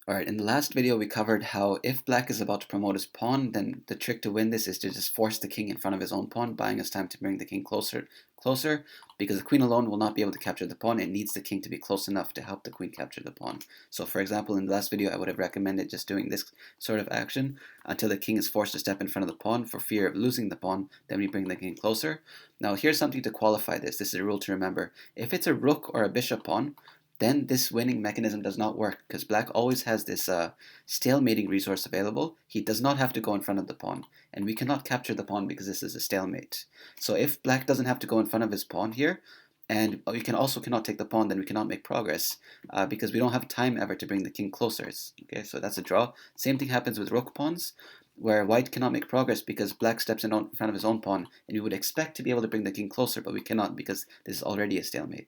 Alright, in the last video we covered how if black is about to promote his pawn, then the trick to win this is to just force the king in front of his own pawn, buying us time to bring the king closer, because the queen alone will not be able to capture the pawn. It needs the king to be close enough to help the queen capture the pawn. So for example, in the last video I would have recommended just doing this sort of action until the king is forced to step in front of the pawn for fear of losing the pawn, then we bring the king closer. Now here's something to qualify this. This is a rule to remember. If it's a rook or a bishop pawn, then this winning mechanism does not work because black always has this stalemating resource available. He does not have to go in front of the pawn, and we cannot capture the pawn because this is a stalemate. So if black doesn't have to go in front of his pawn here, and we cannot take the pawn, then we cannot make progress because we don't have time ever to bring the king closer. Okay, so that's a draw. Same thing happens with rook pawns, where white cannot make progress because black steps in front of his own pawn, and we would expect to be able to bring the king closer, but we cannot because this is already a stalemate.